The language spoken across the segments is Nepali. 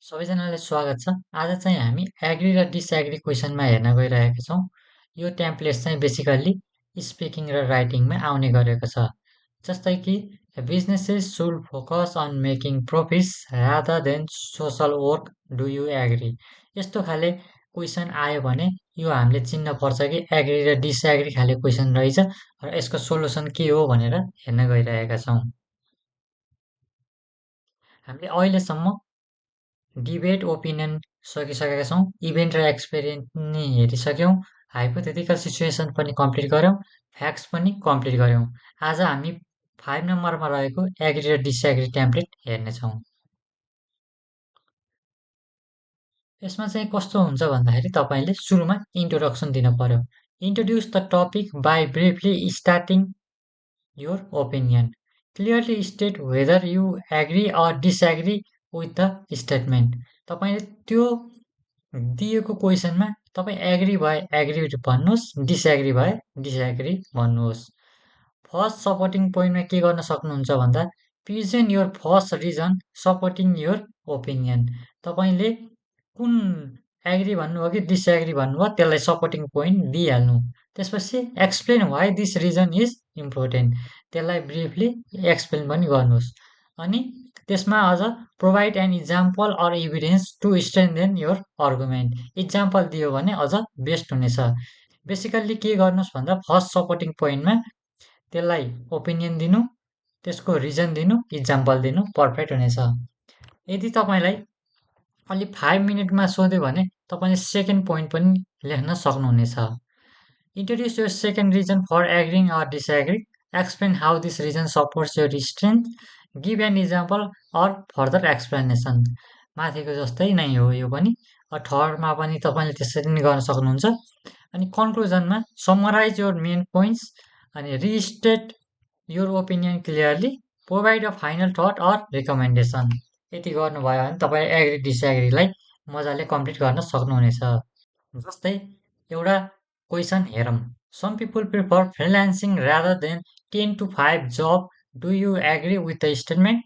सबैजनालाई स्वागत छ। आज चाहिँ हामी एग्री र डिसएग्री क्वेसनमा हेर्न गइरहेका छौँ। यो टेम्प्लेट चाहिँ बेसिकल्ली स्पिकिङ र राइटिङमा आउने गरेको छ। जस्तै कि businesses should focus on making profits rather than social work, do you agree? यस्तो खाले क्वेसन आयो भने यो हामीले चिन्न पर्छ कि एग्री र डिसएग्री खाले क्वेसन रहेछ र यसको सोल्युसन के हो भनेर हेर्न गइरहेका छौँ। हामीले अहिलेसम्म डिबेट ओपिनियन सकिसकेका छौँ। इभेन्ट र एक्सपेरिमेन्ट पनि हेरिसक्यौँ। हाइपोथेटिकल सिचुएसन पनि कम्प्लिट गऱ्यौँ। फ्याक्ट्स पनि कम्प्लिट गऱ्यौँ। आज हामी 5 नम्बरमा रहेको एग्री र डिसएग्री टेम्प्लेट हेर्नेछौँ। यसमा चाहिँ कस्तो हुन्छ भन्दाखेरि तपाईँले सुरुमा इन्ट्रोडक्सन दिन पर्यो। Introduce the topic by briefly starting your opinion. Clearly state whether you agree or disagree with the statement. तपाईँले त्यो दिएको क्वेसनमा तपाईँ एग्री भए एग्री भन्नुहोस्, डिसएग्री भए डिसएग्री भन्नुहोस्। फर्स्ट सपोर्टिङ पोइन्टमा के गर्न सक्नुहुन्छ भन्दा present your first reason supporting your opinion. तपाईँले कुन एग्री भन्नुभयो कि डिसएग्री भन्नुभयो त्यसलाई सपोर्टिङ पोइन्ट दिइहाल्नु। त्यसपछि explain why this reason is important, त्यसलाई ब्रिफली एक्सप्लेन पनि गर्नुहोस्। अनि त्यसमा अझ provide an example or evidence to strengthen your argument. Example दियो भने अझ बेस्ट हुनेछ। बेसिकल्ली के गर्नुहोस् भन्दा फर्स्ट सपोर्टिङ पोइन्टमा त्यसलाई ओपिनियन दिनु, त्यसको रिजन दिनु, इक्जाम्पल दिनु, पर्फेक्ट हुनेछ। यदि तपाईँलाई अलि 5 मिनटमा सोध्यो भने तपाईँले सेकेन्ड पोइन्ट पनि लेख्न सक्नुहुनेछ। Introduce your second reason for agreeing or disagree, explain how this reason supports your strength, give an example or further explanation. माथिको जस्तै नै हो यो पनि। थर्डमा पनि तपाईँले त्यसरी नै गर्न सक्नुहुन्छ। अनि कन्क्लुजनमा समराइज योर मेन पोइन्ट्स अनि restate your opinion clearly, provide a final thought or recommendation. यति गर्नुभयो भने तपाईँ एग्री डिसएग्रीलाई मजाले कम्प्लिट गर्न सक्नुहुनेछ। जस्तै एउटा क्वेसन हेरौँ। Some people prefer freelancing rather than 10 to 5 job, do you agree with the statement?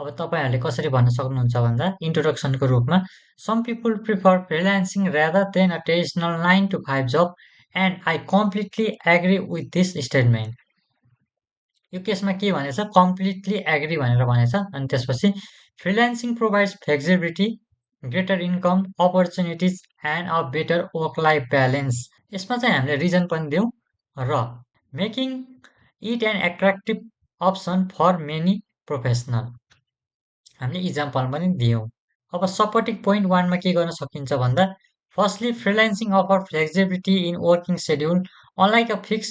अब तपाईँहरूले कसरी भन्न सक्नुहुन्छ भन्दा इन्ट्रोडक्सनको रूपमा some people prefer freelancing rather than a traditional 9 to 5 job and I completely agree with this statement. यो केसमा के भनेछ, कम्प्लिटली एग्री भनेर भनेछ। अनि त्यसपछि freelancing provides flexibility, greater income opportunities and a better work life balance. यसमा चाहिँ हामीले रिजन पनि दिउँ र making it an attractive option for many professional, हामीले इक्जाम्पल पनि दियौँ। अब सपोर्टिङ पोइन्ट 1मा के गर्न सकिन्छ भन्दा firstly freelancing offer flexibility in working schedule. Unlike a fix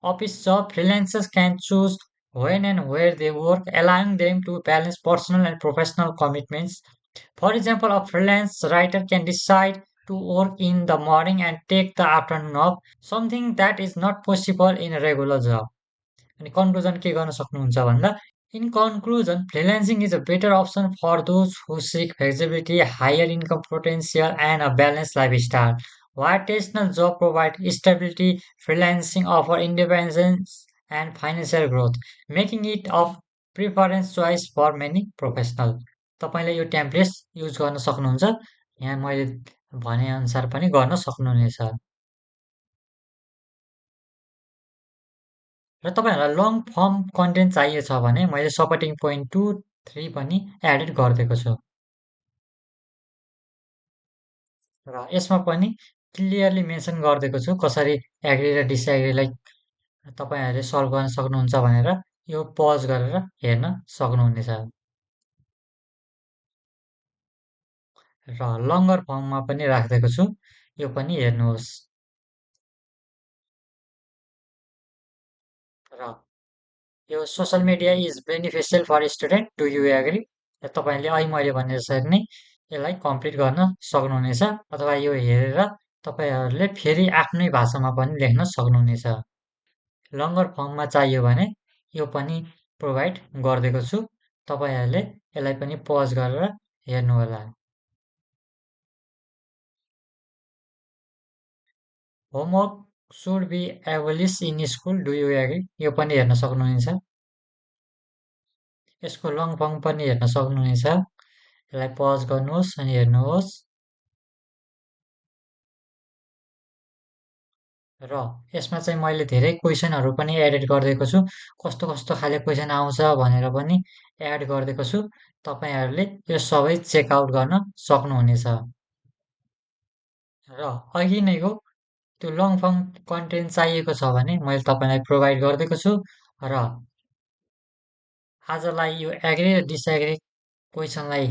office job, freelancers can choose when and where they work, allowing them to balance personal and professional commitments. For example, a freelance writer can decide to work in the morning and take the afternoon off, something that is not possible in a regular job. अनि कन्क्लुजन के गर्न सक्नुहुन्छ भन्दा in conclusion, freelancing is a better option for those who seek flexibility, higher income potential, and a balanced lifestyle. While traditional job provide stability, freelancing offer independence and financial growth, making it of preference choice for many professional. तपाईँले यो टेम्प्लेट्स युज गर्न सक्नुहुन्छ। यहाँ मैले भने अनुसार पनि गर्न सक्नुहुनेछ। र तपाईँहरूलाई लङ फर्म कन्टेन्ट चाहिएको छ भने मैले सपोर्टिङ पोइन्ट 2, 3 पनि एडेड गरिदिएको छु। र यसमा पनि क्लियरली मेन्सन गरिदिएको छु कसरी एग्री र डिसएग्रीलाई तपाईँहरूले सल्भ गर्न सक्नुहुन्छ भनेर। यो पज गरेर हेर्न सक्नुहुनेछ। र लङ्गर फर्ममा पनि राखिदिएको छु, यो पनि हेर्नुहोस्। र यो social media is beneficial for student, do you agree? तपाईँले अहिले मैले भने जसरी नै यसलाई कम्प्लिट गर्न सक्नुहुनेछ, अथवा यो हेरेर तपाईँहरूले फेरि आफ्नै भाषामा पनि लेख्न सक्नुहुनेछ। लङ्गर फर्ममा चाहियो भने यो पनि प्रोभाइड गरिदिएको छु, तपाईँहरूले यसलाई पनि पज गरेर हेर्नुहोला। Homework should be abolished in school, do you agree? यो पनि हेर्न सक्नुहुनेछ। यसको लङ फर्म पनि हेर्न सक्नुहुनेछ। यसलाई पज गर्नुहोस् अनि हेर्नुहोस्। र यसमा चाहिँ मैले धेरै क्वेसनहरू पनि एडेड गरिदिएको छु। कस्तो कस्तो खाले क्वेसन आउँछ भनेर पनि एड गरिदिएको छु। तपाईँहरूले यो सबै चेकआउट गर्न सक्नुहुनेछ। र अघि नैको त्यो लङ फर्म कन्टेन्ट चाहिएको छ भने मैले तपाईँलाई प्रोभाइड गरिदिएको छु। र आजलाई यो एग्री र डिसएग्री क्वेसनलाई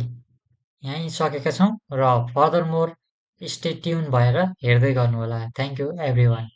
यहीँ सकेका छौँ र फर्दर मोर स्टे ट्युन भएर हेर्दै गर्नुहोला। Thank you everyone.